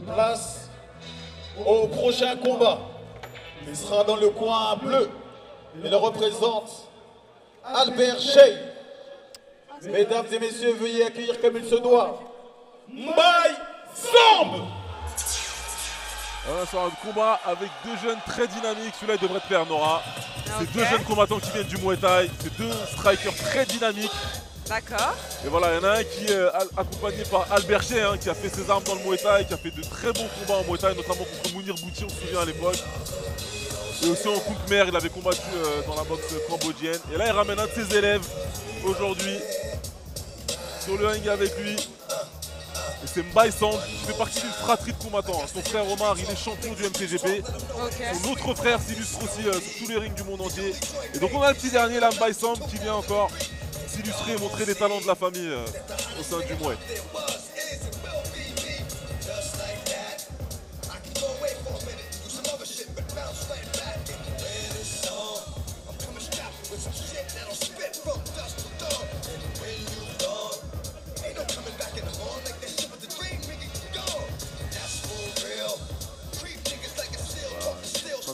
Place au prochain combat. Il sera dans le coin bleu. Il représente Albert Shea. Mesdames et messieurs, veuillez accueillir comme il se doit Mbaye Samb. C'est un combat avec deux jeunes très dynamiques. Celui-là, il devrait te plaire, Nora. C'est deux jeunes combattants qui viennent du Muay Thai. C'est deux strikers très dynamiques. D'accord. Et voilà, il y en a un qui est accompagné par Albert Shea, hein, qui a fait ses armes dans le Muay Thai, qui a fait de très bons combats en Muay Thai, notamment contre Mounir Bouti, on se souvient à l'époque. Et aussi en Kung Mer, il avait combattu dans la boxe cambodgienne. Et là, il ramène un de ses élèves aujourd'hui sur le ring avec lui. Et c'est Mbaye Samb, qui fait partie d'une fratrie de combattants. Son frère Omar, il est champion du MTGP. Son autre frère s'illustre aussi sur tous les rings du monde entier. Et donc on a le petit dernier là, Mbaye Samb, qui vient encore s'illustrer et montrer les talents de la famille au sein du Muay.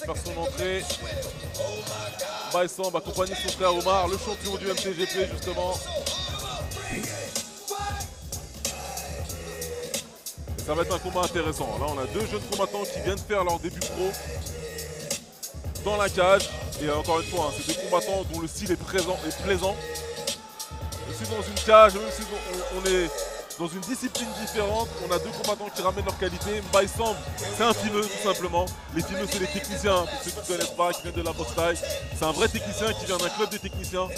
Faire son entrée. Mbaye Samb accompagné de son frère Omar, le champion du MTGP justement. Et ça va être un combat intéressant. Là on a deux jeunes combattants qui viennent faire leur début pro dans la cage. Et encore une fois, hein, c'est des combattants dont le style est plaisant. Aussi dans une cage, même si on est dans une discipline différente, on a deux combattants qui ramènent leur qualité. Mbaye Samb, c'est un fimeux tout simplement. Les fimeux, c'est les techniciens, pour ceux qui ne connaissent pas, qui viennent de la boxe thaï. C'est un vrai technicien qui vient d'un club des techniciens.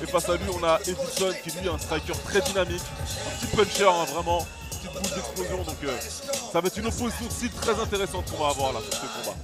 Et face à lui, on a Edison qui lui est un striker très dynamique, un petit puncher, hein, vraiment, petite boule d'explosion. Donc ça va être une opposition de style très intéressante qu'on va avoir là sur ce combat.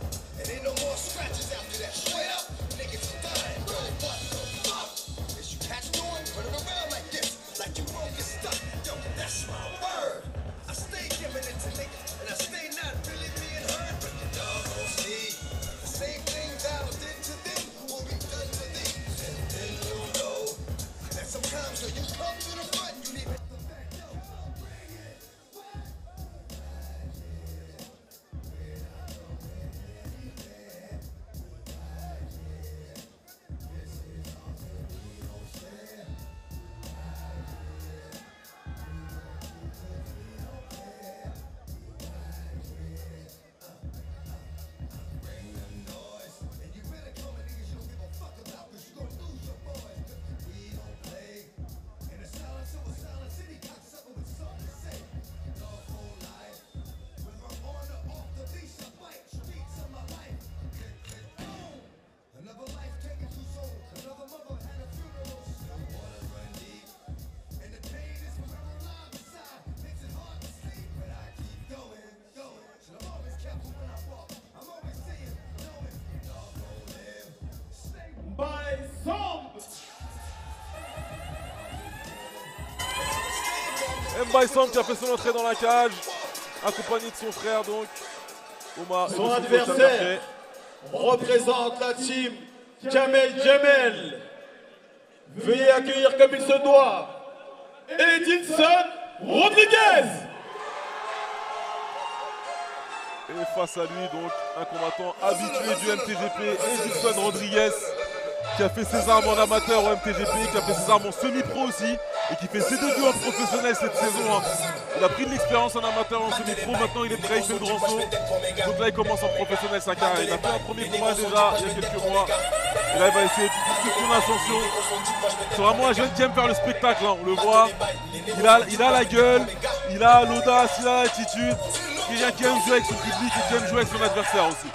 Mbaye Samb qui a fait son entrée dans la cage, accompagné de son frère donc, Omar. Son adversaire représente la team Kamel Jamel. Veuillez accueillir comme il se doit Edison Rodriguez. Et face à lui donc un combattant habitué du MTGP, Edison Rodriguez, qui a fait ses armes en amateur au MTGP, qui a fait ses armes en semi-pro aussi, et qui fait ses débuts en professionnel cette saison. Hein. Il a pris de l'expérience en amateur en semi-pro, maintenant il est prêt, il fait le grand saut. Donc là il commence en professionnel sa carrière. Il a fait un premier combat déjà il y a quelques mois. Et là il va essayer de poursuivre son ascension. C'est vraiment un jeune qui aime faire le spectacle, hein. On le voit. Il a la gueule, il a l'audace, il a l'attitude. Quelqu'un qui aime jouer avec son public et qui aime jouer avec son adversaire aussi.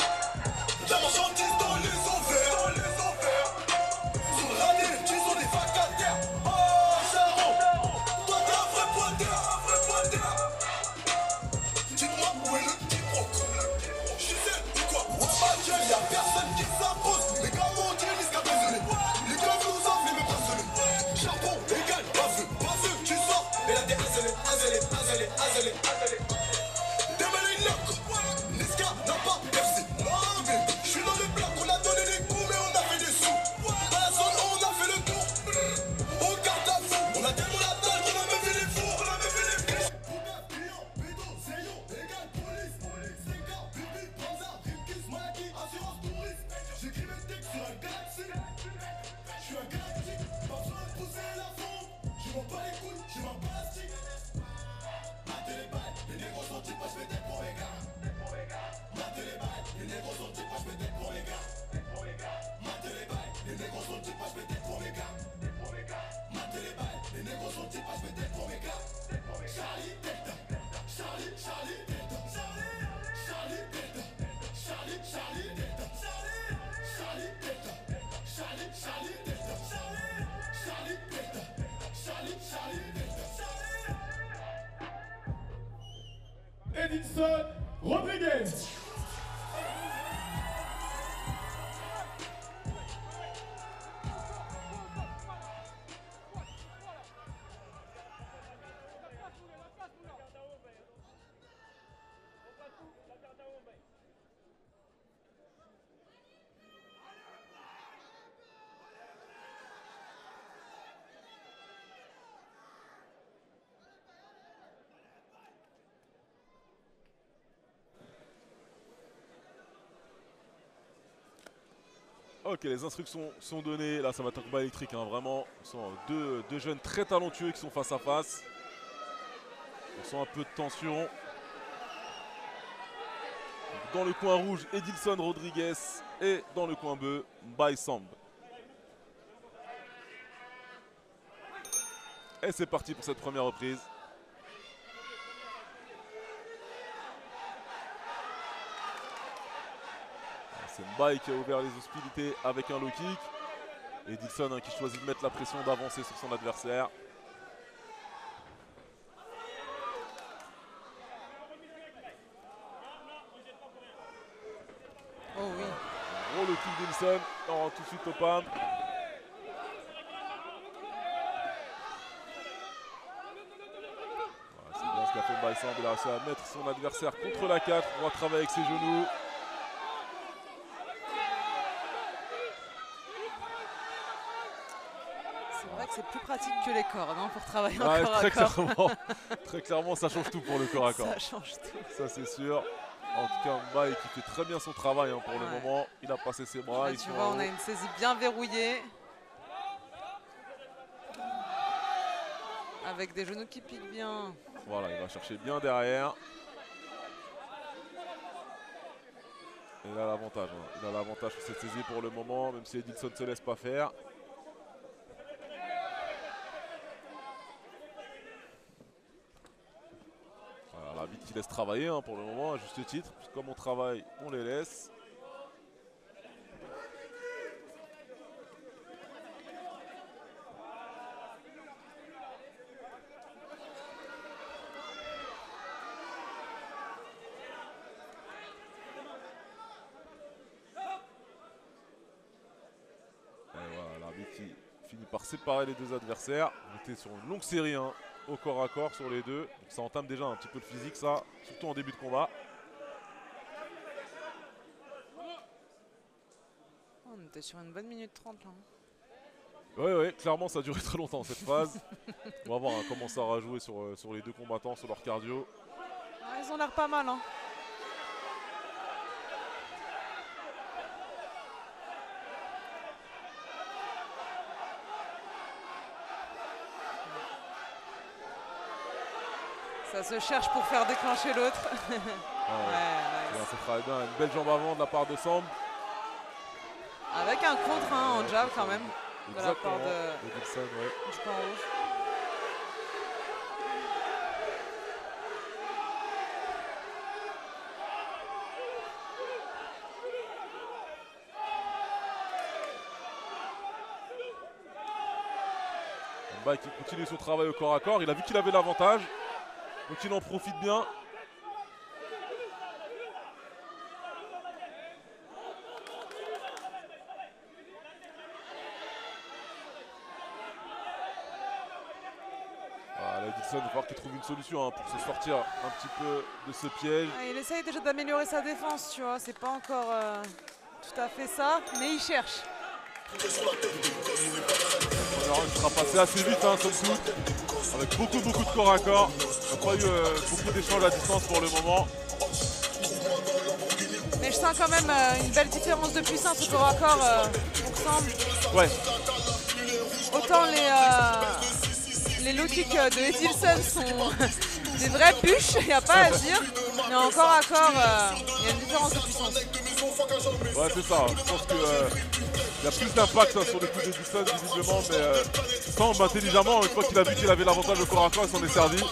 Edilson Rodriguez. Ok, les instructions sont données. Là, ça va être un combat électrique, hein, vraiment. On sent deux jeunes très talentueux qui sont face à face. On sent un peu de tension. Dans le coin rouge, Edilson Rodriguez. Et dans le coin bleu, Mbaye Samb. Et c'est parti pour cette première reprise. C'est Mbaye qui a ouvert les hostilités avec un low kick. Edilson qui choisit de mettre la pression, d'avancer sur son adversaire. Oh oui. Gros low kick d'Edilson. On rentre tout de suite au PAM. Voilà, c'est bien ce qu'a fait Mbaye Samb. Il a réussi à mettre son adversaire contre la 4. On va travailler avec ses genoux. C'est plus pratique que les cordes hein, pour travailler Ouais, corps à corps. Très clairement, ça change tout pour le corps à corps. Ça change tout. Ça c'est sûr. En tout cas, Mbaye qui fait très bien son travail hein, pour le moment. Il a passé ses bras. Là, tu vois, on a une saisie bien verrouillée. Avec des genoux qui piquent bien. Voilà, il va chercher bien derrière. Et il a l'avantage. Hein. Il a l'avantage sur cette saisie pour le moment, même si Edilson ne se laisse pas faire. L'arbitre qui laisse travailler hein, pour le moment, à juste titre. Comme on travaille, on les laisse. Et voilà, l'arbitre qui finit par séparer les deux adversaires. On était sur une longue série hein, au corps à corps sur les deux. Donc ça entame déjà un petit peu le physique, ça, surtout en début de combat. On était sur une bonne minute 30 là. Ouais, clairement ça a duré très longtemps cette phase. On va voir hein, comment ça aura joué sur les deux combattants, sur leur cardio. Ah, ils ont l'air pas mal. Hein. Ça se cherche pour faire déclencher l'autre. Ouais, nice. Ça fera bien une belle jambe avant de la part de Samb. Avec un contre en jab quand même. De la part de Edilson, ouais. Du camp rouge. Mbaye qui continue son travail au corps à corps. Il a vu qu'il avait l'avantage. Donc il en profite bien. Voilà, Edilson, il va falloir qu'il trouve une solution hein, pour se sortir un petit peu de ce piège. Il essaye déjà d'améliorer sa défense, tu vois. C'est pas encore tout à fait ça, mais il cherche. Il sera passé assez vite, hein, somme toute, avec beaucoup de corps à corps. Il n'y a pas eu beaucoup d'échanges à distance pour le moment. Mais je sens quand même une belle différence de puissance au corps à corps pour Samb. Ouais. Autant les low kicks de Edilson sont des vraies bûches, il n'y a pas à dire. Mais en corps à corps, il y a une différence de puissance. Ouais, c'est ça. Je pense qu'il y a plus d'impact hein, sur les coups d'Edilson, visiblement. Mais Samb, intelligemment, une fois qu'il a vu qu'il avait l'avantage au corps à corps, il s'en est servi.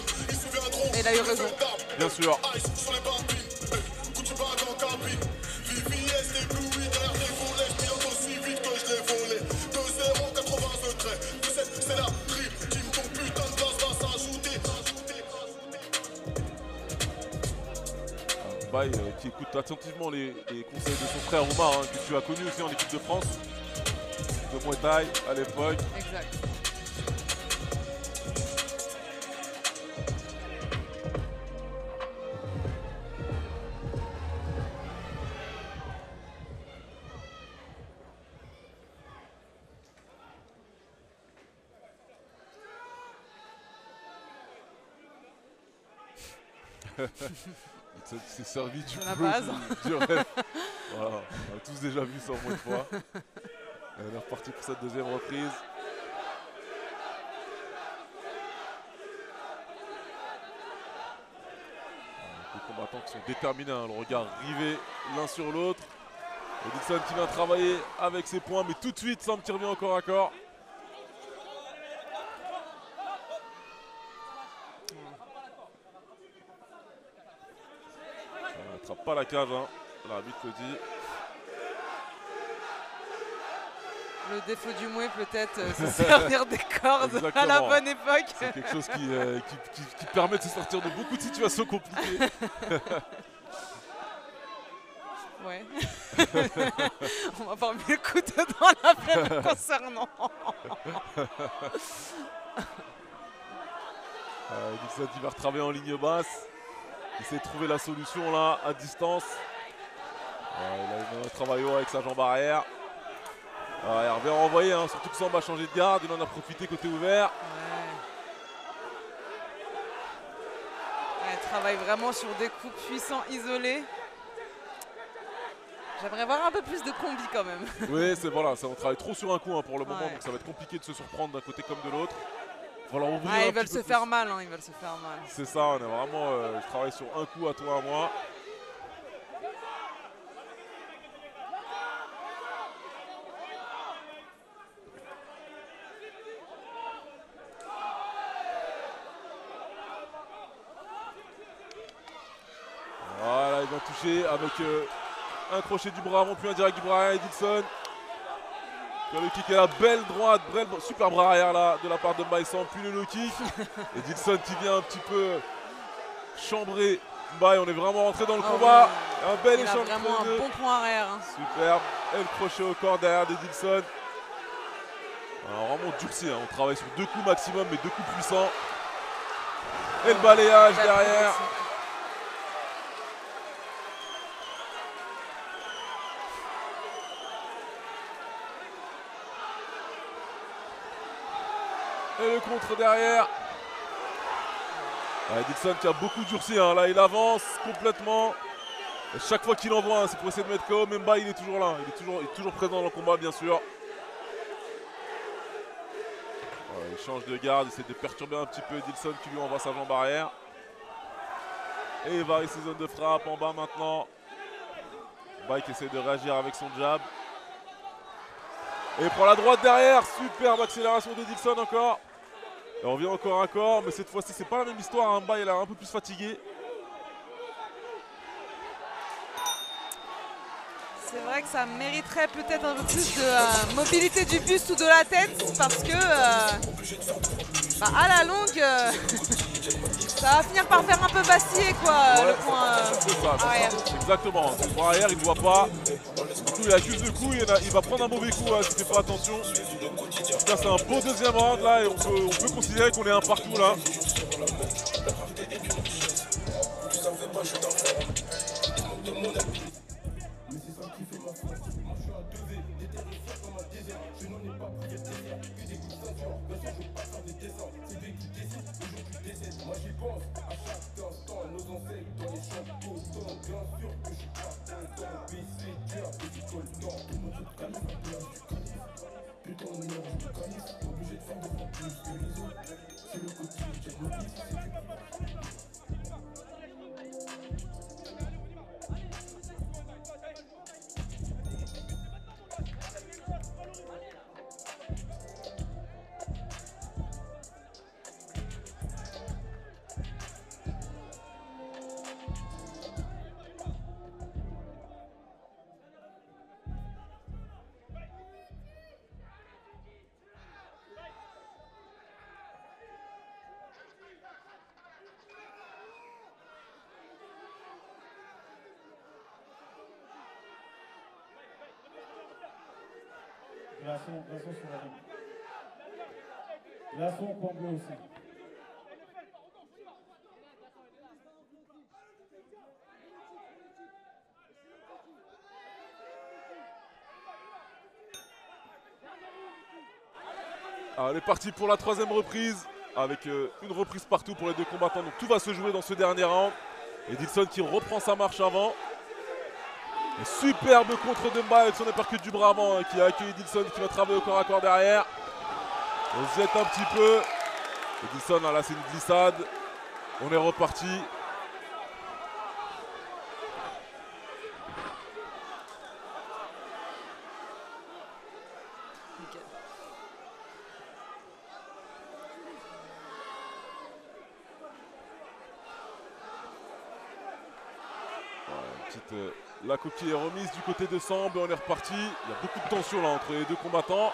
Et il a eu raison. Bien sûr. Mbaye qui écoute attentivement les conseils de son frère Omar, hein, que tu as connu aussi en équipe de France, de Muay Thai à l'époque. Exact. C'est servi du La bleu, base. du rêve. Voilà, on a tous déjà vu ça au moins une fois. On est reparti pour cette deuxième reprise. Les combattants qui sont déterminés, hein, le regard rivé l'un sur l'autre. Dixon qui vient travailler avec ses poings, mais tout de suite Sam qui revient au corps à corps. On n'attrape pas la cage, hein. L'arbitre le dit. Le défaut du mouet peut-être, se servir des cordes à la bonne époque. C'est quelque chose qui permet de se sortir de beaucoup de situations compliquées. Ouais. On va pas mis le couteau dans la plaie concernant. Dixon qui va retravailler en ligne basse. Il essaie de trouver la solution là à distance. Il a un travail haut avec sa jambe arrière. Il revient renvoyer, hein, surtout que Sam a changé de garde. Il en a profité côté ouvert. Ouais, il travaille vraiment sur des coups puissants isolés. J'aimerais voir un peu plus de combi quand même. Oui, c'est voilà, on travaille trop sur un coup, hein, pour le moment, Ouais. donc ça va être compliqué de se surprendre d'un côté comme de l'autre. Voilà, Ils veulent se faire mal, hein, ils veulent se faire mal. C'est ça, on est vraiment, je travaille sur un coup à toi, à moi. Voilà, il va toucher avec un crochet du bras avant, puis un direct du bras arrière et Dixon. Le kick est la belle droite, super bras arrière là de la part de Mbaye Sam, puis le low kick. Et Dixon qui vient un petit peu chambrer Mbaye. On est vraiment rentré dans le combat. Ouais. Un bel Il a échange. vraiment un bon point arrière. Hein. Superbe. Et le crochet au corps derrière de Dixon. Alors vraiment durci, hein. On travaille sur 2 coups maximum, mais 2 coups puissants. Et le balayage derrière. Et le contre derrière. Dixon qui a beaucoup durci, hein. Là il avance complètement. Et chaque fois qu'il envoie, hein, c'est pour essayer de mettre KO. Mbaye il est toujours là, il est toujours présent dans le combat bien sûr. Il change de garde, il essaie de perturber un petit peu Dixon qui lui envoie sa jambe arrière. Et il varie ses zones de frappe en bas maintenant. Mbaye qui essaie de réagir avec son jab. Et il prend la droite derrière, superbe accélération de Dixon encore. Et on revient encore un corps, mais cette fois-ci c'est pas la même histoire, hein. Mbaye il est un peu plus fatigué. C'est vrai que ça mériterait peut-être un peu plus de mobilité du buste ou de la tête parce que à la longue ça va finir par faire un peu vaciller quoi, le point arrière. Exactement, le point arrière il ne voit pas. Du coup il accuse le coup, il va prendre un mauvais coup, hein, s'il ne fait pas attention. En tout cas c'est un beau deuxième round là et on peut considérer qu'on est un partout là. Glaçon sur la ligne. Glaçon, coin bleu aussi. On est parti pour la 3e reprise, avec une reprise partout pour les deux combattants. Donc tout va se jouer dans ce dernier round. Edilson qui reprend sa marche avant. Et superbe contre de Mba avec son uppercut du bras avant, qui a accueilli Edilson qui va travailler au corps à corps derrière. On se jette un petit peu. Edilson, là c'est une glissade. On est reparti. La coquille est remise du côté de Samb et on est reparti. Il y a beaucoup de tension là entre les deux combattants.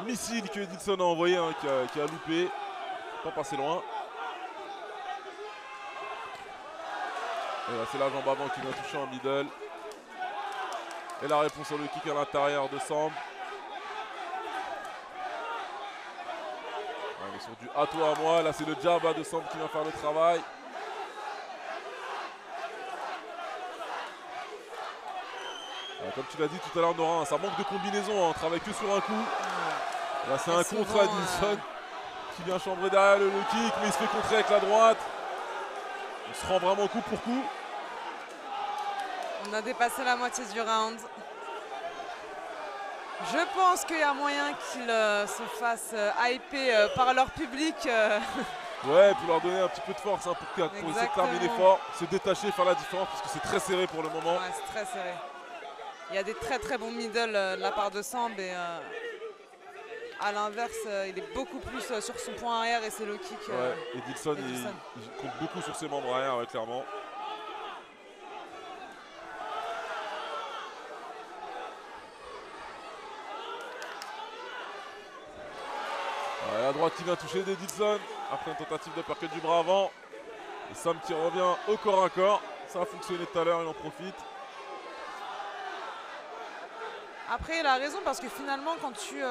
Un missile que Edilson a envoyé, hein, qui a loupé. Pas passé loin. Et là c'est la jambe avant qui vient toucher en middle. Et la réponse sur le kick à l'intérieur de Samb. On est sur du à toi à moi, là c'est le jab de Samb qui vient faire le travail. Comme tu l'as dit tout à l'heure Nora, ça manque de combinaison, hein, on travaille que sur un coup. Là c'est un contre à Edilson qui vient chambrer derrière le kick, mais il se fait contrer avec la droite. On se rend vraiment coup pour coup. On a dépassé la moitié du round. Je pense qu'il y a moyen qu'ils se fassent hyper par leur public. Ouais, pour leur donner un petit peu de force, hein, pour essayer de terminer fort, se détacher, faire la différence, parce que c'est très serré pour le moment. Ouais, c'est très serré. Il y a des très très bons middle de la part de Samb et à l'inverse, il est beaucoup plus sur son point arrière et c'est le kick. Ouais, Edilson, il compte beaucoup sur ses membres arrière, ouais, clairement. La droite qui vient toucher d'Edilson après une tentative d'uppercut du bras avant. Et Samb qui revient au corps à corps. Ça a fonctionné tout à l'heure, il en profite. Après, il a raison parce que finalement, quand tu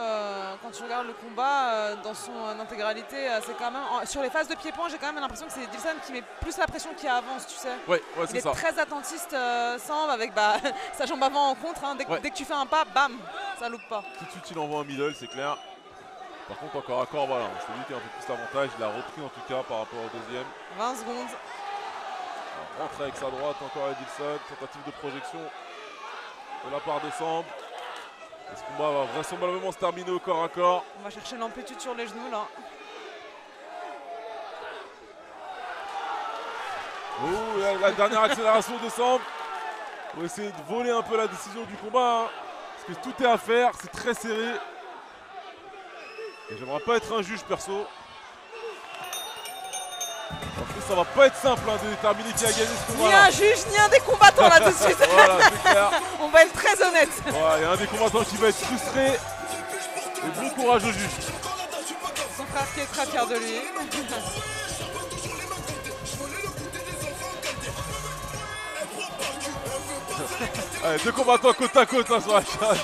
regardes le combat dans son intégralité, c'est quand même sur les phases de pied-point, j'ai quand même l'impression que c'est Edilson qui met plus la pression qui avance, tu sais. Ouais, c'est ça. Il est très attentiste, Samb, avec sa jambe avant en contre. Hein. Dès que tu fais un pas, bam, ça loupe pas. Tout de suite, il envoie un middle, c'est clair. Par contre, encore à corps, voilà, c'est lui qui a un peu plus l'avantage. Il a repris en tout cas par rapport au deuxième. 20 secondes. Alors, rentre avec sa droite, encore Edilson. Tentative de projection de la part de Samb. Et ce combat va vraisemblablement se terminer au corps à corps. On va chercher l'amplitude sur les genoux là. Oh, la dernière accélération de Samb. On va essayer de voler un peu la décision du combat. Hein, parce que tout est à faire, c'est très serré. Et j'aimerais pas être un juge perso. Parce que ça va pas être simple hein, de déterminer qui a gagné ce combat. Ni un juge, ni un des combattants là tout de suite. Voilà, c'est clair. On va être très honnête. Il y a un des combattants qui va être frustré. Et bon courage au juge. Son frère qui est très fier de lui. Allez, deux combattants côte à côte hein, sur la cage.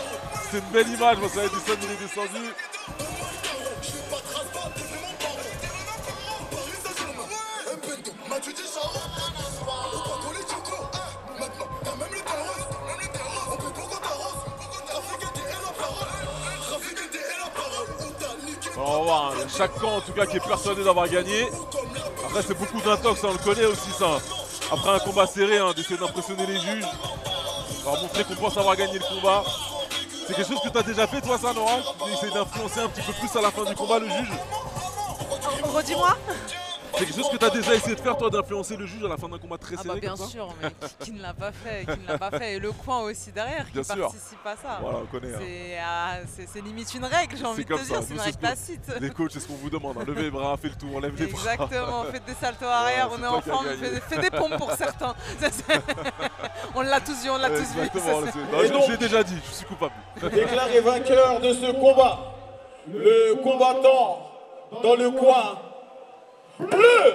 C'est une belle image, moi ça va être Edilson, il est descendu. On va voir, hein. Chaque camp en tout cas qui est persuadé d'avoir gagné. Après c'est beaucoup d'intox, on le connaît aussi ça. Après un combat serré, hein, d'essayer d'impressionner les juges. On va montrer qu'on pense avoir gagné le combat. C'est quelque chose que tu as déjà fait toi ça Nora? D'essayer d'influencer un petit peu plus à la fin du combat le juge? Redis-moi. C'est quelque chose que tu as déjà essayé de faire toi, d'influencer le juge à la fin d'un combat très serré bien comme ça? sûr, mais qui ne l'a pas fait, Et le coin aussi derrière bien qui sûr. Participe à ça. Voilà, on connaît. C'est limite une règle, j'ai envie de te dire, c'est une règle tacite. Les coachs, c'est ce qu'on vous demande. Hein. Levez les bras, faites le tour, on lève les bras. Exactement, faites des saltos arrière, on est en forme, faites des pompes pour certains. On l'a tous vu, Exactement, j'ai déjà dit, je suis coupable. Déclaré vainqueur de ce combat, le combattant dans le coin bleu.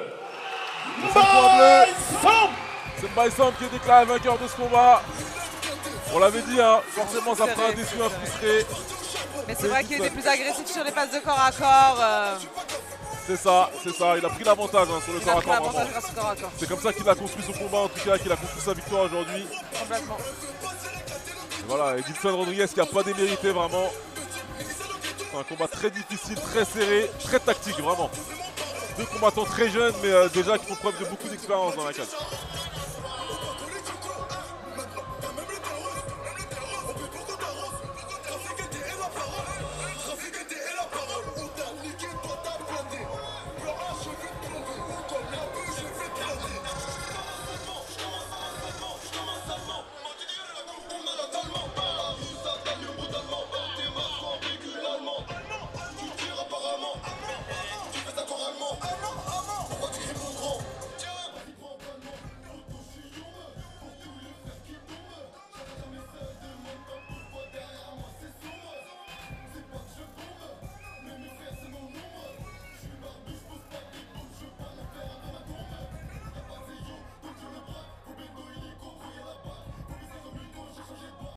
C'est Bison qui est déclaré vainqueur de ce combat. On l'avait dit, hein, forcément ça fera un déçu, un frustré. Mais c'est vrai qu'il était plus agressif sur les phases de corps à corps. C'est ça, il a pris l'avantage hein, sur le corps à corps. L'avantage grâce au corps à corps. C'est comme ça qu'il a construit son combat, en tout cas, qu'il a construit sa victoire aujourd'hui. Complètement. Et voilà, Edilson Rodriguez qui n'a pas démérité vraiment. C'est un combat très difficile, très serré, très tactique vraiment. Deux combattants très jeunes mais déjà qui font preuve de beaucoup d'expérience dans la cage.